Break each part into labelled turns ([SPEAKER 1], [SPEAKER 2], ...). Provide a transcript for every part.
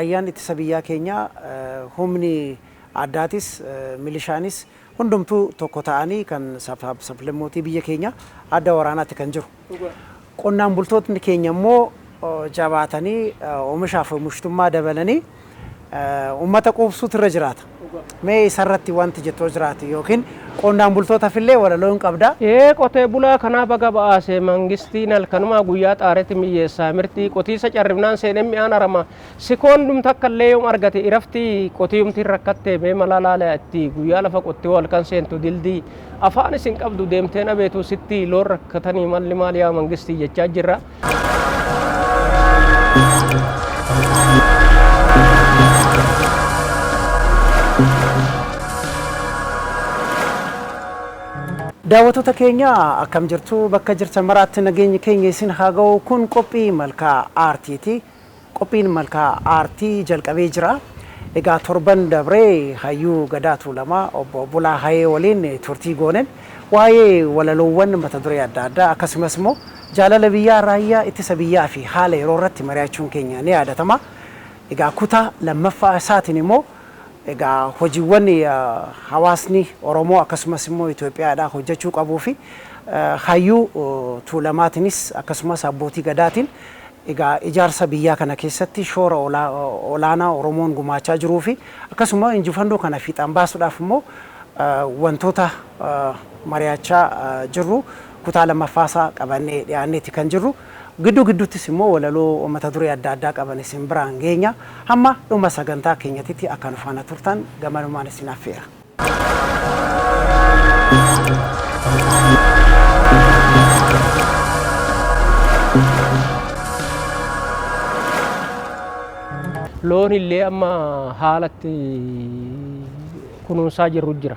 [SPEAKER 1] raayyaan ittisa biyyaa keenya humni addaatis milishaanis hundumtuu tokko ta'anii kan sablammootii biyya keenya adda waraanaatti kan jiru. Qonnaan bultootni keenya immoo jabaatanii oomishaaf oomishtummaa dabalanii uummata quubsuutu irra jiraata. Mee isarratti wanti jettoo jiraati yookiin qonnaan bultootaaf illee walaloo hin qabdaa?
[SPEAKER 2] Qotee bulaa kanaaf baga ba'aase mangistiin halkanumaa guyyaa xaaretti miyyeessaa mirtii qotiisa carribnaan seenee mi'aan arama sikoon dhumta akka illee yoom argate irafti qotiiyumtiin rakkattee mee mala laala itti guyyaa lafa qottee halkan seentu dildii afaan isin qabdu deemteen abeetu sitti loon rakkatanii malli maal yaa mangistii jechaa jirra.
[SPEAKER 1] Daawwattoota keenya akkam jirtu bakka jirtan maraatti nageenyi keenya isin haa ga'u kun qophii malkaa aartiiti. Qophiin malkaa aartii jalqabee jira. Egaa torban dabree hayyuu Gadaa Tuulamaa obbo Bulaa Hayee waliin turtii goonen waa'ee walaloowwan mata duree adda addaa akkasumas immoo jaalala biyyaa raayyaa ittisa biyyaa fi haala yeroo irratti mari'achuun keenya ni yaadatama. Egaa kutaa lammaffaa isaatiin immoo egaa hojiiwwan hawaasni Oromoo akkasumas immoo Itoophiyaadhaa hojjechuu qabuu fi hayyuu Tuulamaatiinis akkasumas abbootii gadaatiin egaa ijaarsa biyyaa kana keessatti shoora olaanaa Oromoon gumaachaa jiruu fi akkasuma injifannoo kana fiixaan baasuudhaaf immoo wantoota mari'achaa jirru kutaa lammaffaasaa qabannee dhiyaanneeti kan jirru. Giddu gidduuttis immoo walaloo mata duree adda addaa qaban isin biraan geenya hamma dhuma sagantaa keenyatti akka nu faana turtan gamanumaan isin affeera.
[SPEAKER 2] Loon illee amma haalatti kunuunsaa jirru jira.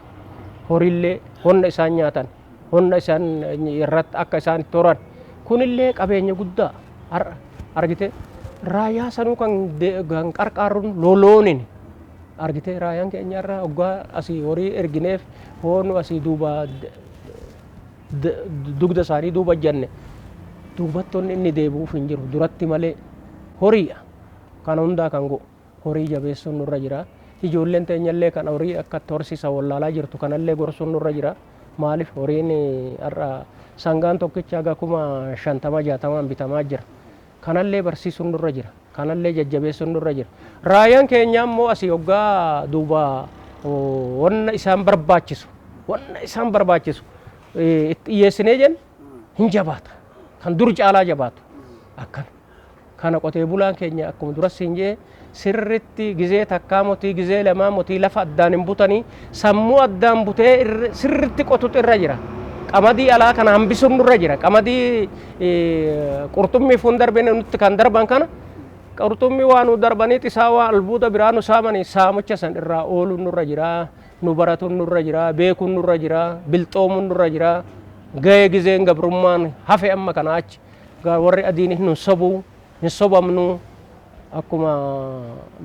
[SPEAKER 2] Horillee honna isaan nyaatan, honna isaan irratti akka isaan toran kunillee qabeenya guddaa argite raayyaa sanuu kan qarqaaruun loloonin argite raayyaan keenya irraa waggaa asii horii ergineef hoonu asii duuba dugda isaanii duuba janne duubattoonni inni deebi'uuf hin jiru duratti malee horiidha kana hundaa kan go'u horii jabeessuun nurra jira ijoolleen teenyallee kan horii akka horsiisa wallaalaa jirtu kanallee gorsuun nurra jira maaliif horiin har'a sangaan tokkicha aga 50-60 bitamaa jira kanallee barsiisuun nurra jira kanallee jajjabeessuun nurra jira raayyaan keenya immoo asii waggaa duuba wanna isaan barbaachisu itti dhiyeessinee jenna hin jabaata kan dur caalaa jabaatu akkana kana qotee bulaan keenya akkuma duras hin jee sirritti gizee takkaa motii gizee lamaa motii lafa addaan hin butanii sammuu addaan butee sirritti qotutu irra jira. Qamadii alaa kana hambisuun nurra jira. Qamadii qurxummii fuun darbine nutti kan darban kana qurxummii waan nu darbanii isaa waa albuuda biraa nu saamanii saamucha san irraa ooluun nurra jira. Nu baratuun nurra jira. Beekuun nurra jira. Bilxoomuun nurra jira. Ga'ee gizeen gabrummaan hafe amma kana achi warri adiin hin sobuu hin sobamnu akkuma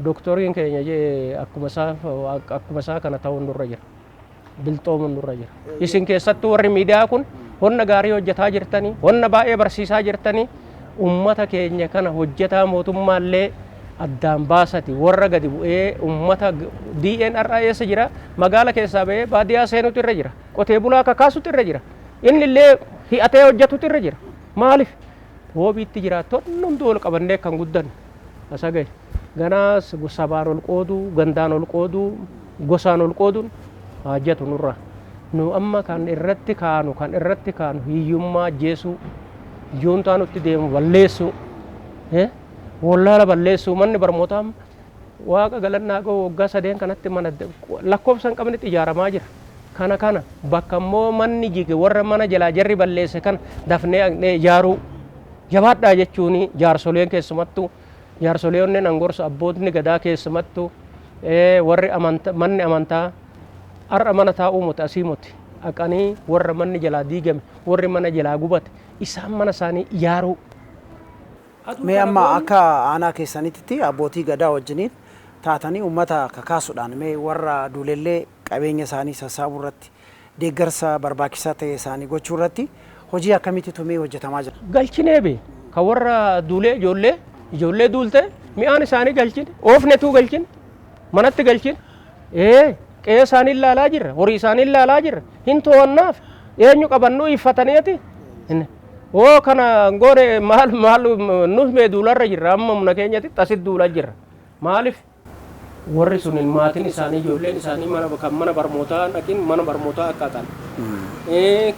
[SPEAKER 2] doktoriin keenya jee akkuma isaa kana ta'uun nurra jira. Bilxoomuun nurra jira. Isin keessattuu warri miidiyaa kun honna gaarii hojjetaa jirtanii, honna baay'ee barsiisaa jirtanii, ummata keenya kana hojjetaa mootummaallee addaan baasati warra gadi bu'ee ummata DNR eessa jira magaala keessaa ba'ee baadiyyaa seenutu irra jira. Qotee bulaa kakaasutu irra jira. Inni illee hi'atee hojjetutu irra jira. Maaliif? Hoobiitti jira tonnumtu ol qabannee kan guddan asagay ganaas sabaan ol qooduu, gandaan ol qooduu, gosaan ol qooduun hajjatu nurra nu amma kan irratti kaanu hiyyummaa jeesuu juuntaa nutti deemu balleessu wallaala balleessu manni barmootaa waaqa galannaa goo waggaa 3 kanatti mana lakkoofsan qabnetti ijaaramaa jira kana bakka immoo manni jige warra mana jalaa jarri balleesse kan dafnee ijaaruu jabaadhaa jechuun jaarsoleen keessumattuu jaarsoleen angorsa abbootni gadaa keessumattuu warri manni amantaa arra mana taa'uu muti asii muti aqanii warra manni jalaa diigame warri mana jalaa gubate isaan mana isaanii ijaaruu.
[SPEAKER 1] Mee amma akka aanaa keessanitti abbootii gadaa wajjiniin taatanii uummata kakaasuudhaan mee warra duulellee qabeenya isaanii sassaabuu irratti deeggarsa barbaachisaa ta'e isaanii gochuu irratti hojii akkamitti tumee hojjetamaa jira?
[SPEAKER 2] Galchinee bee kan warra duulee ijoollee duulte mi'aan isaanii galchine oofnetuu galchine manatti galchine qe'ee isaanii ilaalaa jirra horii isaanii ilaalaa jirra hin to'annaaf eenyu qabannuu iffataniiti kana goone maal nus mee duularra jirra amma humna keenyatti asit duulaa jirra maaliif warri sun maatiin isaanii ijoolleen isaanii mana barnootaa dhaqin mana barnootaa akkaataan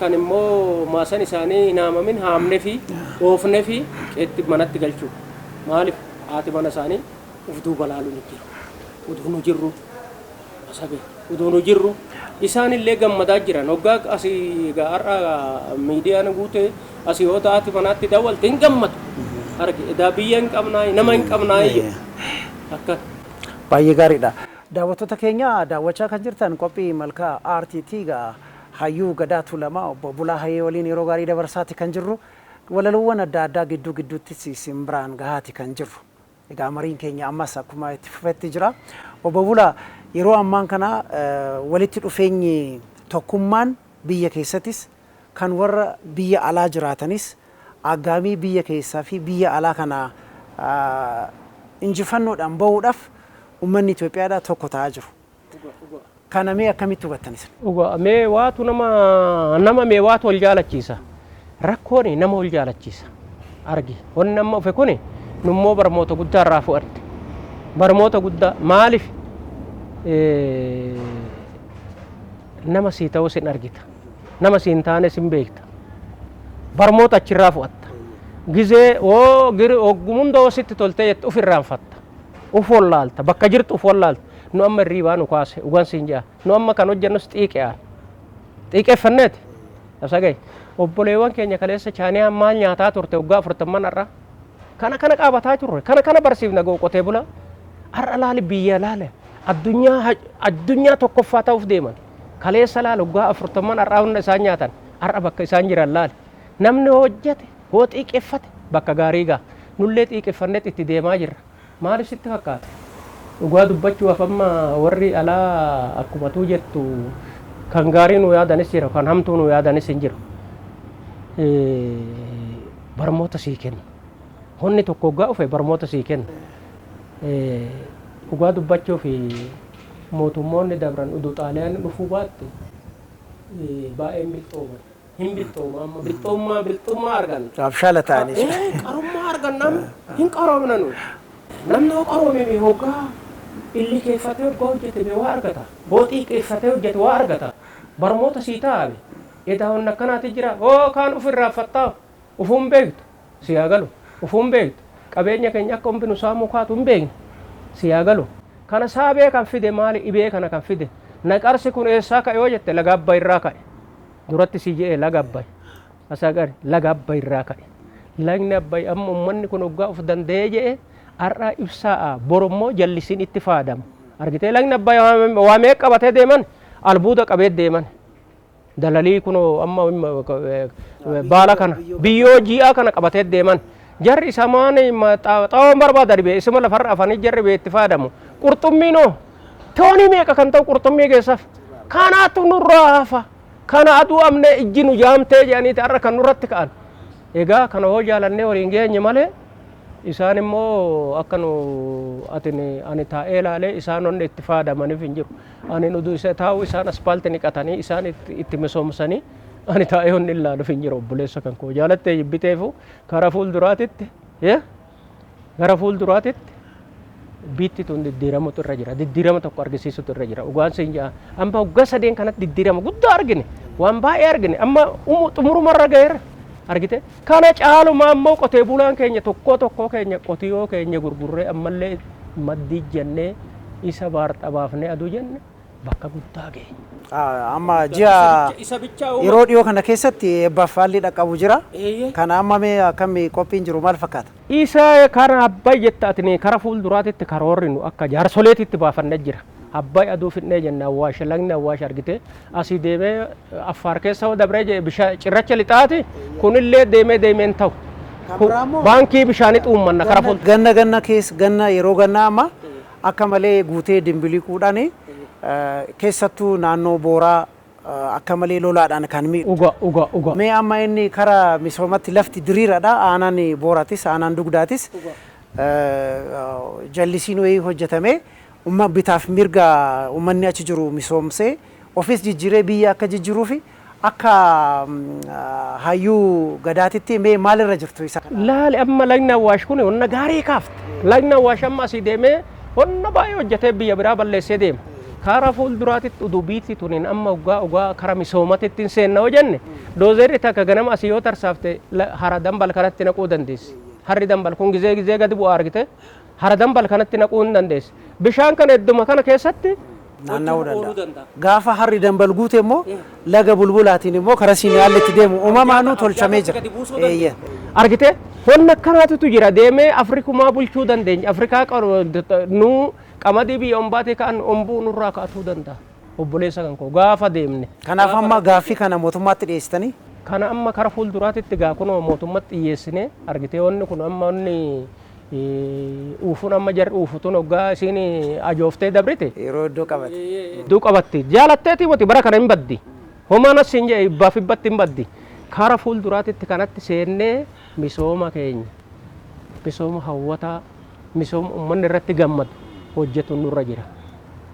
[SPEAKER 2] kan immoo maasan isaanii hin haamamin haamnee fi oofnee fi qeetti manatti galchuu maaliif haati mana isaanii ufduu balaaluu ni jiru uduu nu jirru asabe uduu nu jirru isaan illee gammadaa jiran hoggaa asii har'a miidiyaan guute asii yoo taati manaatti daawwalte hin gammadu arge edaa biyya hin qabnaa nama hin qabnaa akka
[SPEAKER 1] baay'ee gaariidha. Daawwattoota keenya daawwachaa kan jirtan qophii malkaa aartiitii egaa hayyuu Gadaa Tuulamaa obbo Bulaa Hayyee waliin yeroo gaarii dabarsaati kan jirru walaloowwan adda addaa gidduutti simbiraan gahaati kan jirru. Egaa mariin keenya ammas akkuma itti fufetti jira. Obbo Bulaa yeroo ammaan kana walitti dhufeenyi tokkummaan biyya keessattis kan warra biyya alaa jiraatanis aggaamii biyya keessaa fi biyya alaa kana injifannoodhaan bahuudhaaf ummanni Itoophiyaadhaa tokko ta'aa jiru. Kana mee akkamitti hubattanis?
[SPEAKER 2] Mee waatu nama mee waatu wal jaalachiisa. Rakkoon nama wal jaalachiisa. Argi wanni nama ufe kuni nummoo barmoota guddaa irraa fu'adde. Barmoota guddaa maaliif nama sii ta'uu sin argita. Nama sii hin taane sin beekta. Barmoota achirraa fu'atta. Gizee oggumuun doositti toltee jettu ofirraanfatta. Ufol laalta bakka jirtu ufol laalta nu amma riibaa nu kaase ugan siin jaa nu amma kan hojjannus xiiqeeffanneeti sabsagay obboleewwan keenya kaleessa chaaniyaa maal nyaataa turte waggaa 40 har'a kana qaabataa turre kana barsiifna qotee bulaa har'a laali biyya laale addunyaa tokkoffaa ta'uuf deeman kaleessa laale waggaa 40 har'a hunda isaan nyaatan har'a bakka isaan jiran laale namni hojjete hoo xiiqeeffate bakka gaarii gaa nullee xiiqeeffanneet itti deemaa jirra. Maaliif sitti fakkaata? Dhugaa dubbachuuf amma warri alaa akkumatuu jettu kan gaarii nu yaadanis jira kan hamtuu nu yaadanis hin jiru. Barmoota sii kenna. Honni tokko waggaa dhufe barmoota sii kenna. Dhugaa dubbachuuf mootummoonni dabran uduu xaaliyaan dhufuu baatte baay'ee milxooman. Hin biltooma amma biltummaa argan.
[SPEAKER 1] Abshaala ta'anii.
[SPEAKER 2] Qarummaa argan namni hin qaroomna nuyi. Namni qaroomee hoggaa illi keeffatee hoggaa hojjete waa argata. Booxii keeffatee hojjete waa argata. Barmoota sii taa'ame. Edaa honna akkanaati jira. Kaan ofirraa fattaa ufuun beektu siyaa galu ufuun beektu qabeenya keenya akka hundi nu saamuu kaatu hin beekne siyaa galu. Kana saabee kan fide maali dhibee kana kan fide naqarsi kun eessaa ka'e yoo jette laga Abbayii irraa ka'e. Duratti si jedhee laga Abbayii asagari laga Abbayii irraa ka'e. Lagni Abbayii amma uummanni kun hoggaa of danda'ee jedhee har'a ibsaa borommoo jallisiin itti faadamu. Argitee lagni Abbayii waa meeqa qabatee deeman albuuda qabee deeman. Dalalii kun amma baala kana biyyoo ji'aa kana qabatee deeman. Jarri isa maani xaawwan barbaada dhibee isuma lafarra afanii jarri bee itti faadamu. Qurxummiinoo toonii meeqa kan ta'u qurxummii keessaaf kanaatu nurraa hafa. Kana aduu amne ijji nu jaamtee jedhaniiti har'a kan nurratti ka'an. Egaa kana hoo jaalannee waliin geenye malee isaan immoo akka nu ani taa'ee ilaalee isaan onni itti faadamaniif hin jiru. Ani nudu isa taa'u isaan aspaaltii niqatanii isaan itti misoomsanii ani taa'ee onni ilaaluuf hin jiru obboleessa kan koo jaalattee jibbiteefu gara fuulduraatitti biitti tun diddiiramutu irra jira. Diddiirama tokko argisiisutu irra jira. Dhugaan siin jaa amma waggaa sadeen kanatti diddiirama guddaa argine waan baay'ee argine amma xumurumarra ga'eera argite. Kana caaluma ammoo qotee bulaan keenya tokkoo keenya qotiyoo keenya gurgurree ammallee maddii jennee isa baarxabaafnee aduu jenne bakka guddaa ga'e.
[SPEAKER 1] Amma ji'a yeroo dhiyoo kana keessatti eebbaaf haalli dhaqqabu jira. Kana amma mee akkamii qophiin jiru maal fakkaata?
[SPEAKER 2] Isa kana Abbayii jettaatini kara fuulduraatitti karoorri nu akka jaarsoleetitti baafannee jira. Abbayii aduu fidnee jenna Awwaash lagni Awwaash argite asii deemee Affaar keessa dabree bishaan cirracha lixaati kunillee deemeen ta'u. Baankii bishaanii xuummanna kara fuuldura.
[SPEAKER 1] Ganna keessa yeroo gannaa amma akka malee guutee dimbiliquudhaan keessattuu naannoo Booraa akka malee lolaadhaan kan miidhu. Mee amma inni karaa misoomatti lafti diriiraadha aanaan Booraatis aanaan Dugdaatis jallisiin wayii hojjetamee bitaaf mirga uummanni achi jiru misoomsee ofis jijjiiree biyya akka jijjiiruu fi akka hayyuu gadaatitti mee maalirra jirtu isa kana?
[SPEAKER 2] Laali amma lagna Awwaash kun onna gaarii kaafte. Lagna Awwaash amma asii deemee onna baay'ee hojjetee biyya biraa balleessee deema. Karaa fuulduraatitti udubiitti tuniin amma ugaa karaa misoomatitti seenna hojjenne doozeerri takka ganama asii yoo tarsaafte hara dambal kanatti naquu dandeessi. Harri dambal kun gizee gadi bu'aa argite hara dambal kanatti naquu hin dandeessi. Bishaan kana hedduma kana keessatti
[SPEAKER 1] naanna'uu danda'a. Gaafa harri dambal guute immoo laga bulbulaatiin immoo karaa siiniyaalitti deemu uumamaanuu tolchamee jira.
[SPEAKER 2] Argite wanna akkanaatu jira deemee Afrikumaa bulchuu dandeenya. Afrikaa nu qamadii biyya ombaatee ka'an ombuu nurraa kaa'atuu danda'a. Obboleessa kan koo gaafa deemne.
[SPEAKER 1] Kanaaf amma gaaffii kana mootummaatti dhiyeessitanii?
[SPEAKER 2] Kana amma karaa fuulduraatitti gaa kunoo mootummaatti dhiyeessine argitee wanni kun amma wanni uufuun amma jarri uufutuun hoggaa isiin ajooftee dabrite.
[SPEAKER 1] Yeroo iddoo qabate.
[SPEAKER 2] Iddoo qabatti jaalatteetii wati bara kana hin baddi. Homaan as hin jee ibbaaf ibbatti hin baddi. Karaa fuulduraatitti kanatti seennee misooma keenya misooma hawwataa misooma uummanni irratti gammadu hojjetuun nurra jira.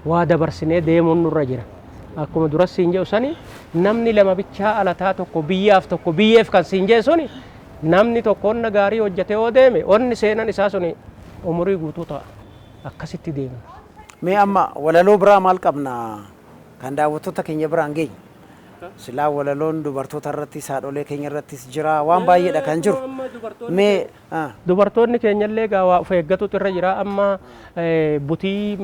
[SPEAKER 2] Waa dabarsinee deemuun nurra jira. Akkuma duras siin jedhu sani namni lama bichaa alataa tokko biyyaaf tokko biyyeef kan siin jedhu suni namni tokko onna gaarii hojjetee yoo deeme onni seenan isaa suni umurii guutuu ta'a. Akkasitti deemna.
[SPEAKER 1] Mee amma walaloo biraa maal qabna kan daawwattoota keenya biraan geenye? Silaa walaloon dubartoota irrattis haadholee keenya irrattis jira waan baay'eedha kan jiru. Mee
[SPEAKER 2] dubartoonni keenyallee gaa waa of eeggatutu irra jira amma butii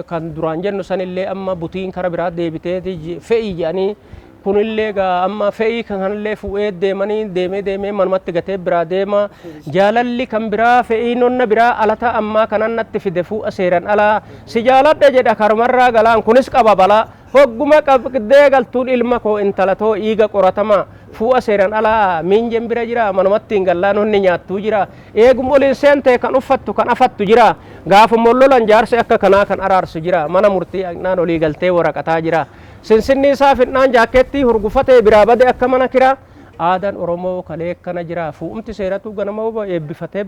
[SPEAKER 2] kan duraan jennu sanillee amma butiin kara biraa deebitee fe'ii jedhanii kunillee gaa amma fe'ii kanallee fu'ee deemanii deemee manumatti gatee biraa deema jaalalli kan biraa fe'ii nonna biraa alata ammaa kanan natti fide fu'a seeran alaa si jaaladha jedha karumarraa galaan kunis qaba balaa hogguma qabdee galtuun ilma koo intala too dhiiga qoratamaa fu'a seeran alaa miinjen bira jira manumatti hin gallaan honni nyaattuu jira eeguma oliin seentee kan uffattu kan afattu jira gaafuma lolan jaarsi akka kanaa kan araarsu jira mana murtii naan olii galtee waraqataa jira sinsinni isaa fidnaan jaakkeettii hurgufatee biraa bade akka mana kiraa aadaan Oromoo kalee kana jira fu'umti seeratu ganama eebbifatee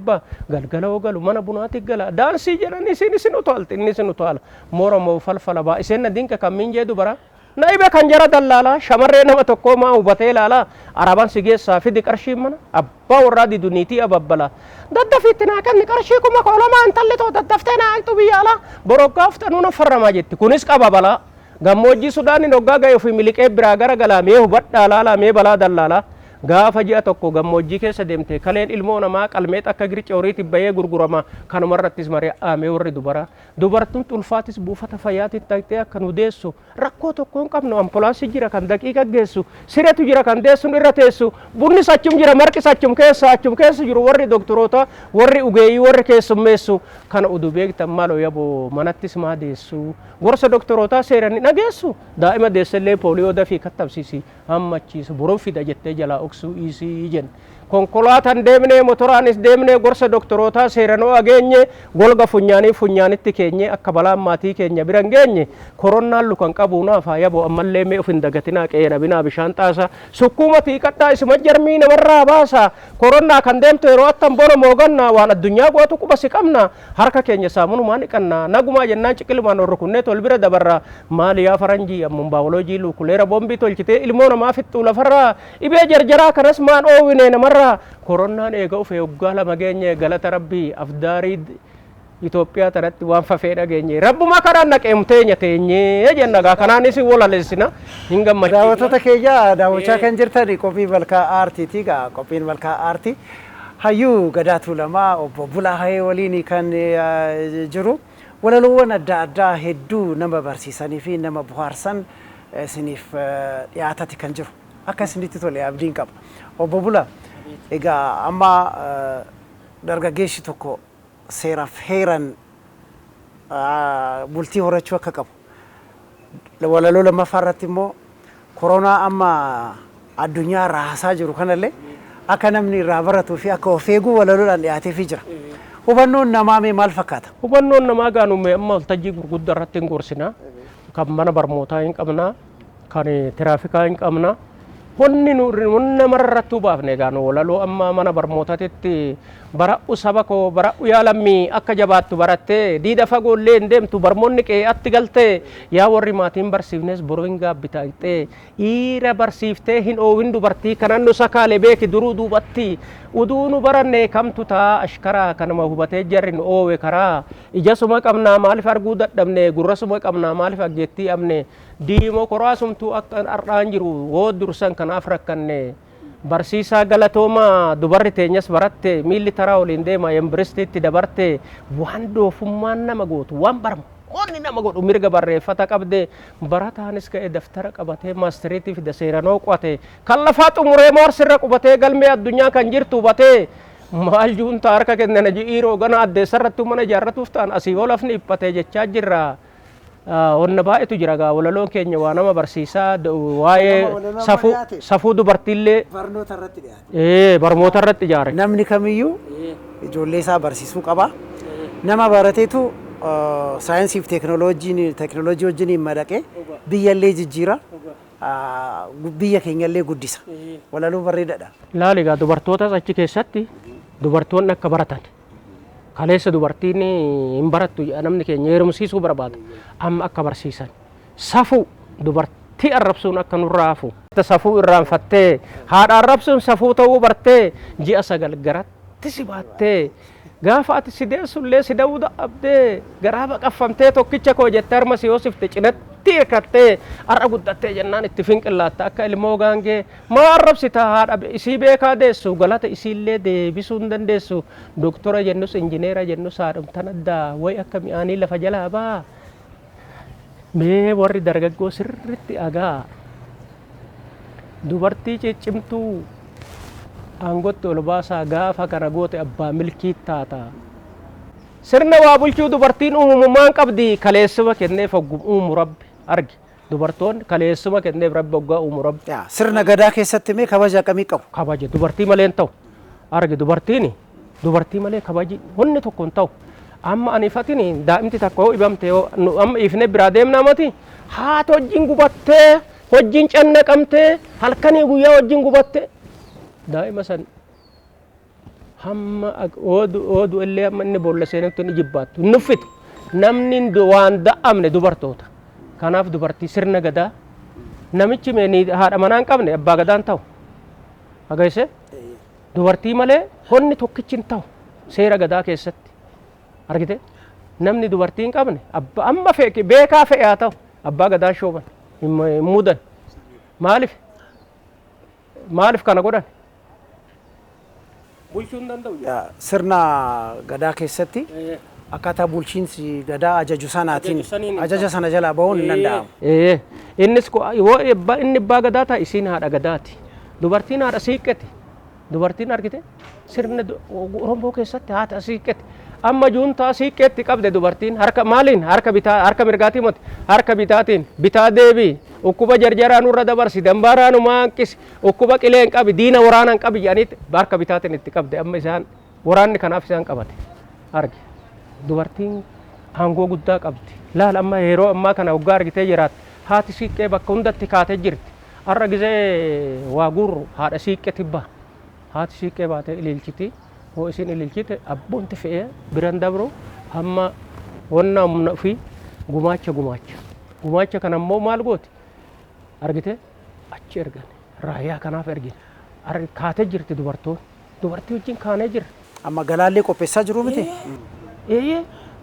[SPEAKER 2] galgala galu mana bunaatti gala daansii jedhan isin utaalti inni isin utaala Oromoo falfala baa isin dinka kan miinjee dubara na ibe kan jara dallaalaa shamarree nama tokkoo maa hubatee ilaalaa arabaan si geessaa fidi qarshii mana abbaa warraa didu niitii ababbala daddafiitti naa kenni qarshii kuma koolamaa intalli too daddaftee naa altu biyya alaa boroggaaf xanuuna farramaa jetti kunis qaba balaa gammoojjii Sudaaniin hoggaa ga'e ofii miliqee biraa gara galaa mee hubadhaa laalaa mee balaa dallaalaa gaafa ji'a tokko gammoojjii keessa deemte kaleen ilmoo namaa qalmeet akka girca horiitti bahee gurgurama kanumarrattis mari'amee warri dubartuun ulfaatis buufata fayyaatti taqxee akka nu deessu rakkoo tokko hin qabnu ambulaansii jira kan daqiiqa geessu sireetu jira kan deessuun irra teessu bunnis achum jira marqis achum keessa jiru warri doktoroota warri ugeeyyii warri keessummeessu kana udu beektan maaloo yaboo manattis maa deessu gorsa doktorootaa seeranii dhageessu daa'ima deessellee pooliyoo dafii kattabsiisi hammachiisu boron fida jettee jalaa oksuu isii jen konkolaataan deemnee motoraanis deemnee gorsa doktorootaa seeranoo ageenye golga funyaanitti keenye akka balaan maatii keenya biran geenye koronnaan lukan qabuunaaf haa yaboo ammallee mee of hin dagatinaa qeena binaa bishaan xaasa sukkuuma tiiqadhaa isuma jarmii namarraa baasa koronnaa kan deemtu yeroo attan bono moogannaa waan addunyaa gootu quba si qabna harka keenya saamunumaan dhiqannaa nagumaa jennaan ciqilmaan warra kunnee tol bira dabarra maaliyaa faranjii ammun baawoloojii luukuleera boombii tolchitee ilmoo namaa fixxuu lafarraa dhibee jarjaraa kanas maan oowwine namarraa koronnaan eega ufee waggaa lama geenye galata rabbii afdaarii Itoophiyaa tanatti waan fafee dhageenye rabbuma karaan naqeemtee teenye jenna gaa kanaanis walalessina hin gammachiisa.
[SPEAKER 1] Daawwattoota keenya daawwachaa kan jirtan qophii malkaa aartiiti gaa qophiin malkaa aartii hayyuu Gadaa Tuulamaa obbo Bulaa Hayee waliin kan jiru walaloowwan adda addaa hedduu nama barsiisanii fi nama bohaarsan isiniif dhiyaatati kan jiru akka isinitti tole abdiin qaba. Obbo Bulaa egaa amma dargaggeessi tokko seeraaf heeran bultii horachuu akka qabu walaloo lammaffaa irratti immoo koronaa amma addunyaa irraa haasaa jiru kanallee akka namni irraa baratuu fi akka of eeguu walaloodhaan dhiyaateefii jira. Hubannoon namaa mee maal fakkaata?
[SPEAKER 2] Hubannoon namaa gaanume amma waltajjii gurguddaa irratti hin gorsina kan mana barnootaa hin qabna kan tiraafikaa hin qabna honni hunna mararrattuu baafne egaan walaloo amma mana barmootatitti bara'u saba koo bara'u yaa lammii akka jabaattu barattee diida fagoollee hin deemtu barmoonni qe'atti galtee yaa warri maatiin barsiifnes boroo hin gaabbitaayxee dhiira barsiiftee hin oowwin dubartii kanan nu sakaalee beeki duruu duubatti uduu nu baranne kamtu taa ashkaraa kanama hubatee jarri nu oowe karaa ija suma qabnaa maaliif arguu dadhabne gurra suma qabnaa maaliif aggeettii amne diimoo koraasumtuu akka har'aan jiru hoo dursan kanaaf rakkanne barsiisaa galatooma dubarri teenyas baratte miilli taraa waliin deema yuunivarsiitiitti dabarte waan doofummaan nama gootu waan baramu onni nama godhu mirga barreeffata qabde barataanis ka'e daftara qabatee maastariitiif da seeranoo qo'ate kan lafaa xumuree moorsirra qubatee galmee addunyaa kan jirtu hubatee maal juunta harka kennana ji'iiroo gana addeessarrattuu mana ijaarratuuf ta'an asii ol afni dhiphatee jechaa jirra. Onna baay'eetu jira gaa walaloon keenya waa nama barsiisaa waa'ee safuu dubartiillee barmoota irratti ijaare.
[SPEAKER 1] Namni kamiyyuu ijoollee isaa barsiisuu qaba. Nama barateetu saayinsii fi teekinooloojii wajjin madaqee biyyallee jijjiira. Biyya keenyallee guddisa. Walaloo bareedaadha.
[SPEAKER 2] Laali gaa dubartootas achi keessatti dubartoonni akka baratan. Kaleessa dubartiin hin barattu namni keenya heerumsiisuu barbaada. Amma akka barsiisan. Safuu dubartii arrabsuun akka nurraa hafu. Safuu irraanfattee haadha arrabsuun safuu ta'uu bartee ji'a 9 garatti si baattee gaafa ati si deessullee si da'uu dadhabdee garaa baqaffamtee tokkicha koo jettee harma si hoosifte cinatti hirkattee har'a guddattee jennaan itti finqillaatta akka ilmoo gaangee maa arrabsita haadha isii beekaa deessu galata isiillee deebisuu hin dandeessu doktora jennus injineera jennus haadhamtan addaa way akka mi'aanii lafa jalaa baa mee warri dargaggoo sirritti agaa dubartii ciccimtuu aangotti ol baasaa gaafa kana goote abbaa milkii taata. Sirna waa bulchuu dubartiin uumummaan qabdi kaleessuma kenneef uumu rabbi argi dubartoonni kaleessuma kenneef rabbi hoggaa uumu rabbi.
[SPEAKER 1] Sirna gadaa keessatti mee kabaja akkamii qabu?
[SPEAKER 2] Kabaja dubartii malee hin ta'u argi dubartii malee kabaji wanni tokko hin ta'u. Amma ani fatiin daa'imti takka hoo ibamte amma ifne biraa deemnaa mati haati wajjin gubattee wajjin cannaqamtee halkanii guyyaa wajjin gubattee daa'ima san hamma oodu illee amma inni boolla seenutti ni jibbaattu nuffite namni waan da'amne dubartoota kanaaf dubartii sirna gadaa namichi meeni haadha manaa hin qabne abbaa gadaan ta'u agarsiise dubartii malee honni tokkichi hin ta'u seera gadaa keessatti argite namni dubartii hin qabne amma beekaa fe'ee haa ta'u abbaa gadaa shooban hin mudan maaliif kana godhan bulchuu hin danda'u.
[SPEAKER 1] Sirna gadaa keessatti akkaataa bulchiinsi gadaa ajaju sanaatiin ajaja sana jalaa bahuun hin danda'amu.
[SPEAKER 2] Innis inni abbaa gadaa ta'a isiin haadha gadaati. Dubartiin haadha siiqqeeti. Dubartiin argite sirna Oromoo keessatti haadha siiqqeeti. Amma juuntaa siiqqeetti qabde dubartiin harka maaliin harka bitaa harka mirgaatii moti harka bitaatiin bitaa deebii ukkuba jarjaraa nurra dabarsi dambaaraa nu maanqisi ukkuba qileen qabi diina waraanaan qabi jedhaniitti harka bitaatiin itti qabde amma isaan waraanni kanaaf isaan qabate argi dubartiin aangoo guddaa qabdi laal amma yeroo ammaa kana waggaa argitee jiraatte haati siiqqee bakka hundatti kaatee jirti har'a gizee waa gurru haadha siiqqee tibbaa haati siiqqee baatee ililchiti hoo isin ililchite abboonti fe'ee biran dabru hamma wonna humna fi gumaacha kana immoo maal gooti argite achi ergan raayyaa kanaaf ergine kaatee jirti dubartii wajjin kaanee jira.
[SPEAKER 1] Amma galaallee qopheessaa jiru miti?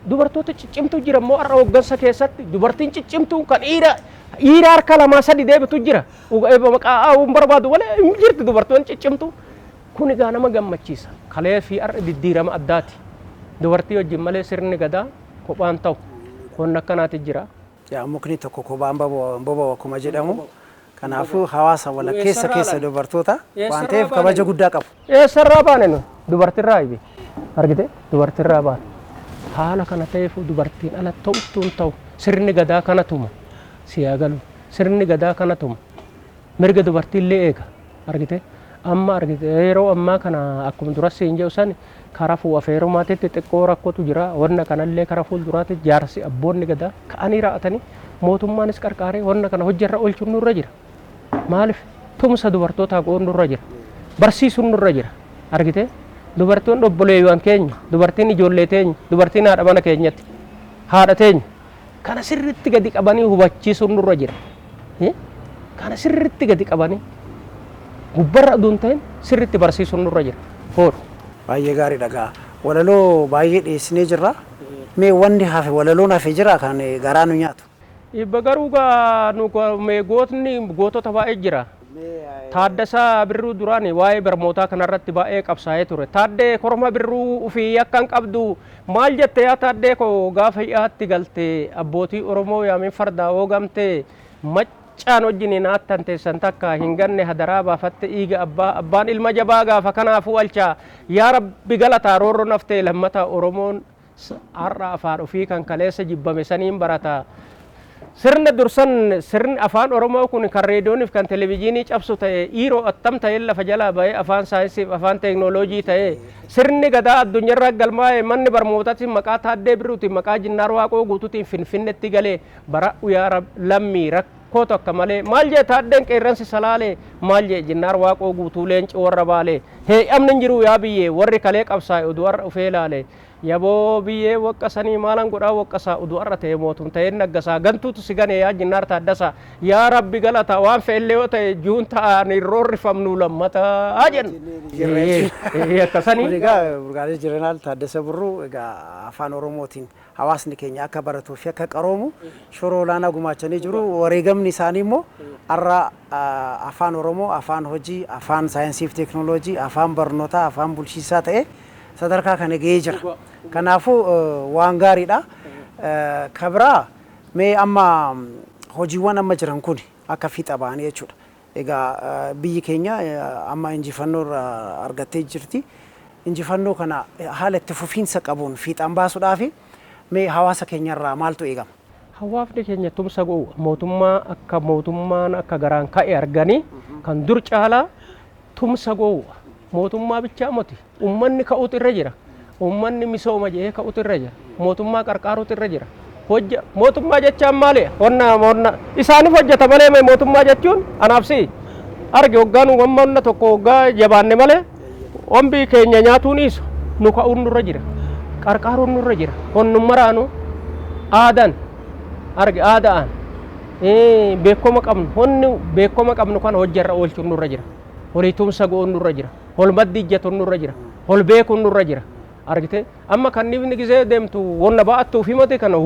[SPEAKER 2] Dubartoota ciccimtuu jira immoo har'a hoggansa keessatti dubartiin ciccimtuu kan dhiira harka lamaa sadi deebitu jira maqaa barbaadu malee hin jirti dubartoonni ciccimtuu. Kun egaa nama gammachiisa kalee fi har'a diddiirama addaati dubartii wajjin malee sirni gadaa kophaan ta'u wanni akkanaati jira.
[SPEAKER 1] Mukni tokko kophaan boba'u akkuma jedhamu kanaafuu hawaasa keessa dubartoota waan ta'eef kabaja guddaa qabu.
[SPEAKER 2] Eessarraa baane nu dubartirraa ibi argite dubartirraa baane haala kana ta'eef dubartiin ala ta'uun ta'u sirni gadaa kana tuma siyaa galu sirni gadaa kana tuma mirga dubartiillee eega argite. Amma argite yeroo ammaa kana akkuma durassi hin jedhu karaa afeerumaatitti xiqqoo rakkootu jira wanna kanallee karaa fuulduraatti jaarsi abboonni gadaa ka'anii raa'atanii mootummaanis qarqaaree wanna kana hojjarra oolchuun nurra jira maaliif tumsa dubartoota goon nurra jira barsiisuun nurra jira argite dubartiin obboleeyyan keenya dubartiin ijoollee teenya dubartiin haadha mana keenyatti haadha teenya kana sirriitti gadi qabanii hubachiisuun nurra jira kana sirriitti gadi qabanii gubbarra aduun ta'in sirriitti barsiisuun nurra jira hoodhu.
[SPEAKER 1] Baay'ee gaarii dhagaa walaloo baay'ee dhiyeessinee jirra mee wanni hafe walaloon hafe jira kan garaa nu nyaatu.
[SPEAKER 2] Garuu gaa nu gootota baay'ee jira. Taaddasaa Birruu duraan waa'ee barmootaa kanarratti baay'ee qabsaa'ee ture. Taaddee korma birruu ofii akkan qabdu maal jette yaa taaddee koo gaafa dhiyaatti galte abbootii Oromoo yaamee fardaa hoogamte maccaan wajjin naattan teessan takka hin ganne hadaraa baafatte dhiiga abbaan ilma jabaa gaafa kanaafuu alchaa yaa rabbi galataa roorro naftee lammata Oromoon har'a afaan ofii kan kaleessa jibbame saniin barata. Sirna dursan sirni afaan Oromoo kun kan reediyooniif kan televezyiinii cabsu ta'e dhiiroo attam ta'e lafa jalaa ba'ee afaan saayinsiif afaan teeknooloojii ta'e sirni gadaa addunyaarra galmaa'e manni barmootatti maqaa Taaddee Birruutiin maqaa Jinnaar Waaqoo guutuutiin Finfinneetti galee bara yaa lammii rakkoo tokko malee maal jee Taaddeen qeerransi salaalee maal jee Jinnaar Waaqoo guutuu leenci warra baalee heeyyamni jiru yaa biyyee warri kalee qabsaa'e oduu har'a ufee laale. Yaboo biyyee waqqasanii maalan godhaa waqqasaa oduu har'a ta'e mootum ta'ee naggasaa gantuutu si gane yaa Jinnaar Taaddasaa yaa rabbi galata waan fe'ellee yoo ta'e juun ta'anii roorrifamnu lammataa jenna. Akkasanii.
[SPEAKER 1] Egaa Burgaalee Jeneraal Taaddasa Birruu egaa afaan Oromootiin hawaasni keenya akka baratuu fi akka qaroomu shoora olaanaa gumaachanii jiru. Wareegamni isaanii immoo har'a afaan Oromoo afaan hojii afaan saayinsii fi teeknooloojii afaan barnootaa afaan bulchiisaa ta'e sadarkaa kana gahee jira. Kanaafuu waan gaariidha. Kabira mee amma hojiiwwan amma jiran kun akka fiixa ba'anii jechuudha. Egaa biyyi keenya amma injifannoo argattee jirti. Injifannoo kana haala itti fufiinsa qabuun fiixaan baasuudhaaf mee hawaasa keenyarraa maaltu eegama?
[SPEAKER 2] Hawaasni keenya tumsa go'u mootummaan akka garaan ka'e arganii kan dur caalaa tumsa go'u mootummaa bichaa moti ummanni ka'uutu irra jira. Ummanni misooma jee ka'uutu irra jira. Mootummaa qarqaaruutu irra jira. Hojja mootummaa jechaan maali? Honna isaaniif hojjeta malee mootummaa jechuun anaafsi arge hoggaan uummanna tokko hoggaa jabaanne malee ombii keenya nyaatuun isu nu ka'uun nurra jira. Qarqaaruun nurra jira. Honnumaraanu aadan arge aadaan beekoma qabnu honni beekoma qabnu kan hojjarra oolchuun nurra jira. Horii tumsa go'uun nurra jira. Hol maddi ijjatuun nurra jira. Hol beekuun nurra jira. Argite amma kan nifni gisee deemtu wonna ba'attuu fi mate kana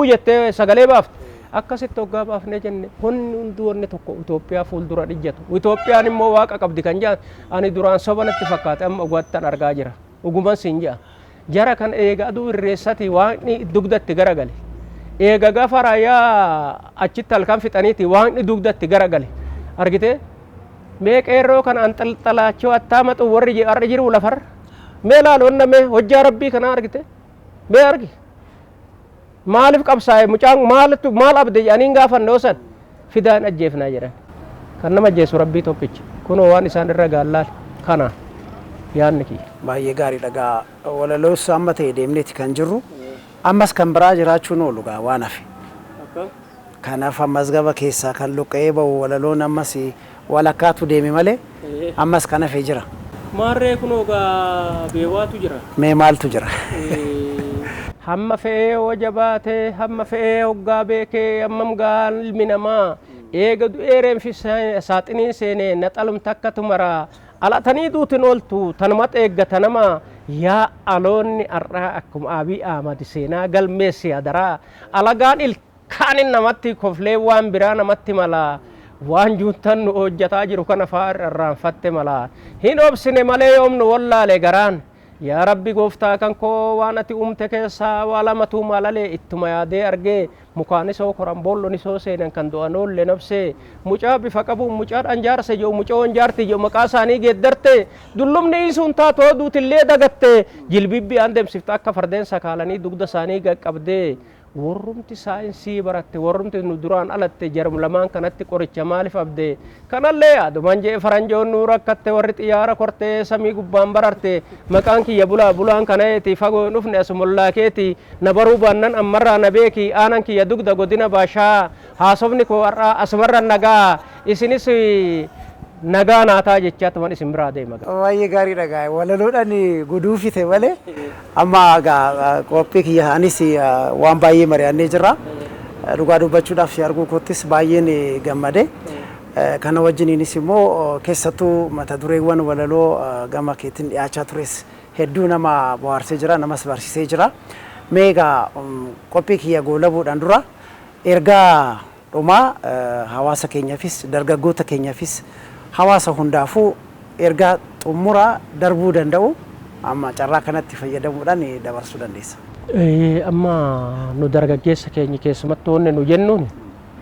[SPEAKER 2] jettee sagalee baafte akkasitti hoggaa baafnee jenne honni hundi wanni tokko Itoophiyaa fuuldura dhijjatu. Itoophiyaan immoo waaqa qabdi kan jedhan ani duraan sobanatti fakkaate amma dhugaattan argaa jira. Dhuguman siin jedha. Jara kan eega aduu irreessati waaqni dugdatti garagale. Eega gaafa raayyaa achitti halkan fixaniiti waaqni dugdatti garagale. Argite mee qeerroo kan anxalxalaachoo attaamatu warri arra jiru lafarra. Mee laaloonna mee hojjaa rabbii kana argite mee argi maaliif qabsaa'e mucaan maal abde jedhaniin gaafannoo san fidaan ajjeefnaa jedhan kan nama ajjeesu rabbii tokkicha kunoo waan isaan irra gaallaal kana yaanni kiyya.
[SPEAKER 1] Baay'ee gaariidha gaa walaloos amma ta'e deemneeti kan jirru ammas kan biraa jiraachuun oolu gaa waan hafe. Kanaaf ammas gaba keessaa kan luqqa'ee ba'u walaloon ammas walakkaatu deeme malee ammas kan hafe jira.
[SPEAKER 2] Maarree kunoo gaa beewaatu jira. Mee
[SPEAKER 1] maaltu jira?
[SPEAKER 2] Hamma fe'ee wajabaatee hamma fe'ee hoggaa beekee hammam gaa ilmi namaa eega du'eereen fi saaxiniin seenee naxalum takka tumaraa alatanii duutin ooltu tanumatti eeggata nama yaa aloonni har'aa akkuma Abiy Ahmad seenaa galmeessi hadaraa alagaan ilkaanin namatti koflee waan biraa namatti malaa. Waan juuntan nu hojjataa jiru kana irraanfatte malaa hin obsine malee yoomnu wallaale garaan yaa rabbi gooftaa kan koo waan ati uumte keessaa waa lamatu malalee ittuma yaadee argee mukaanisoo koran boollonisoo seenan kan du'anoollee nabsee mucaa bifa qabuun mucaadhaan jaarse joo mucoon jaarti joo maqaa isaanii geeddarte dullumni isuun taatoo duutillee dagatte jilbibbi aan deemsifta akka fardeen sakaalanii dugda isaanii qaqqabdee warrumti saayinsii baratte warrumti nu duraan alatte jarum lamaan kanatti qoricha maaliif abdee kanallee yaaduman jee faranjoon nu rakkatte warri xiyyaara kortee samii gubbaan bararte maqaan kiyya bulaan kanaeti fagoo dhufne asumullaa keeti na baruu baannan ammarraa na beeki aanan kiyya dugda godina baashaa haasofni koo har'aa asumarra nagaa isinis nagaa naataa jechaa tuman isin biraa deema.
[SPEAKER 1] Baay'ee gaariidha gaa walaloodhaan guduufite malee amma gaa qophii kiyya anis waan baay'ee mari'annee jirra. Dhugaa dubbachuudhaaf si arguu koottis baay'een gammade. Kana wajjiniinis immoo keessattuu mata dureewwan walaloo gama keetiin dhiyaachaa tures hedduu nama bohaarsee jira namas barsiisee jira. Meegaa qophii kiyya goolabuudhaan dura ergaa dhumaa hawaasa keenyaafis dargaggoota keenyaafis hawaasa hundaafuu ergaa xumuraa darbuu danda'u amma carraa kanatti fayyadamuudhaan dabarsuu dandeessa.
[SPEAKER 2] Amma nu dargaggeessa keenya keessumattuu wanni nu jennuun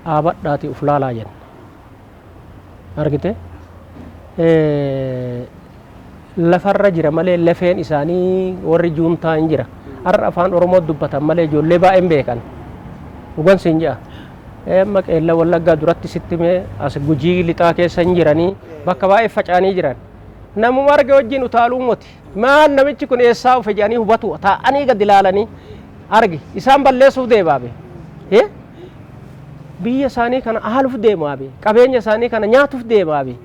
[SPEAKER 2] dhaabadhaati uf laalaa jenna. Argite lafarra jira malee lafeen isaanii warri juuntaa hin jira. Har'a afaan Oromoo dubbatan malee ijoollee baay'een beekan. Dhugan siin jedha. Maqeella Wallaggaa duratti sitti mee as Gujii lixaa keessa hin jiranii bakka baay'ee faca'anii jiran. Namuma arge wajjin utaaluu moti. Maan namichi kun eessaa dhufe jedhanii hubatu taa'anii gad ilaalanii arge isaan balleessuuf deemaabe. Biyya isaanii kana haaluuf deemaabe. Qabeenya isaanii kana nyaatuuf deemaabe.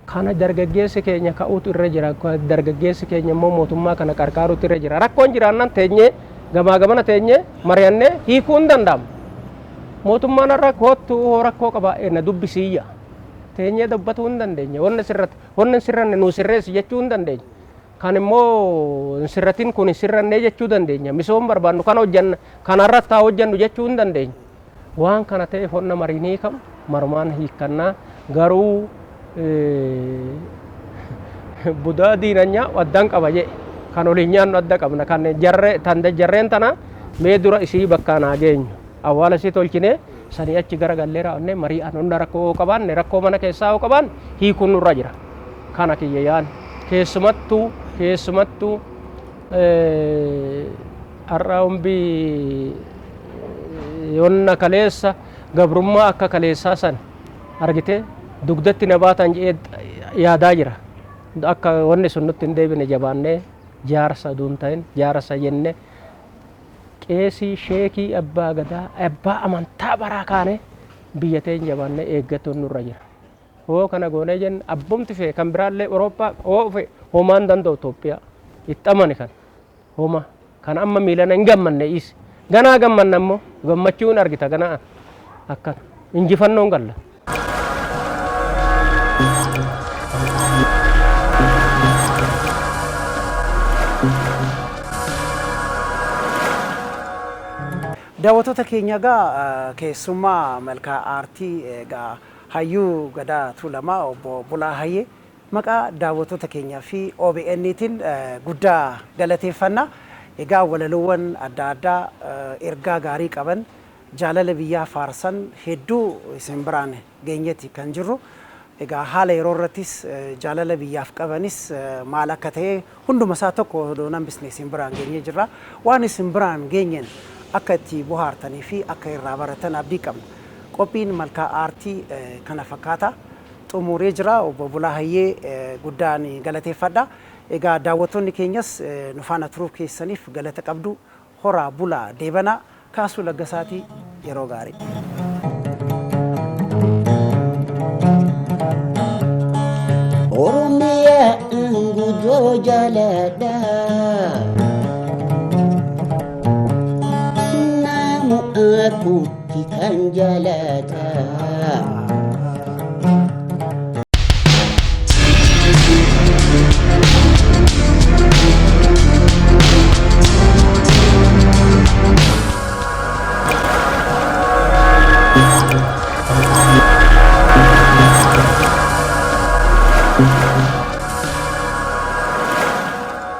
[SPEAKER 2] Kana dargaggeessi keenya ka'uutu irra jira. Dargaggeessi keenya immoo mootummaa kana qarqaaruutu irra jira. Rakkoon jiraannan teenyee gamaa gamana teenyee mari'annee hiikuu hin danda'amu. Mootummaan irra kootu rakkoo qaba na dubbisiiyya. Teenyee dubbatuu hin dandeenya. Wanni sirranne nuu sirreessi jechuu hin dandeenya. Kan immoo sirratiin kun sirrannee jechuu dandeenya. Misooma barbaannu kana hojjanna kanarratti haa hojjannu jechuu hin dandeenya. Waan kana ta'eef honna mariinii kam marumaan hiikkannaa garuu budaa diinanyaa waddaan qaba jee kan oliin nyaannu adda qabna kan jarreen tana mee dura isii bakka naa geenyu awwaala isii tolchine sanii achi gara gallee raawwanne marii hunda rakkoo qabaanne rakkoo mana keessaa hoo qabaan hiikuun nurra jira kana kiyya yaan keessumattuu har'a humbii yonna kaleessa gabrummaa akka kaleessaa san argite dugdatti na baatan yaadaa jira. Akka wanni sun nutti hin deebine jabaannee jaarsa duun ta'in jaarsa jenne qeesii sheekii abbaa gadaa abbaa amantaa baraa kaane biyya teenya jabaannee eeggatuun nurra jira. Hoo kana goonee jenna abbumti fee kan biraallee Awurooppaa homaan danda'u Itoophiyaa itti amane kan homa kan amma miilana hin gammanne is ganaa gammanna immoo gammachuun argita ganaa akkana injifannoon galla.
[SPEAKER 1] Daawwattoota keenya egaa keessummaa malkaa aartii egaa hayyuu gadaa Tuulamaa obbo Bulaa Hayyee maqaa daawwattoota keenyaa fi OBN'tiin guddaa galateeffannaa. Egaa walaloowwan adda addaa ergaa gaarii qaban jaalala biyyaa faarsan hedduu isin biraan geenyetti kan jirru. Egaa haala yeroo irrattis jaalala biyyaaf qabanis maal akka ta'e hunduma isaa tokko doonan isin biraan geenyee jirra. Waan isin biraan geenyen akka itti bohaartanii fi akka irraa baratan abdii qabna. Qophiin malkaa aartii kana fakkaata xumuree jira. Obbo Bulaa Hayyee guddaan galateeffadha. Egaa daawwattoonni keenyas nu faana turuuf keessaniif galata qabdu. Horaa bulaa deebanaa kaasuu laggasaatii yeroo gaarii.
[SPEAKER 3] Oromiyaa gudoo jaaladha. Namu aku kan jaalata.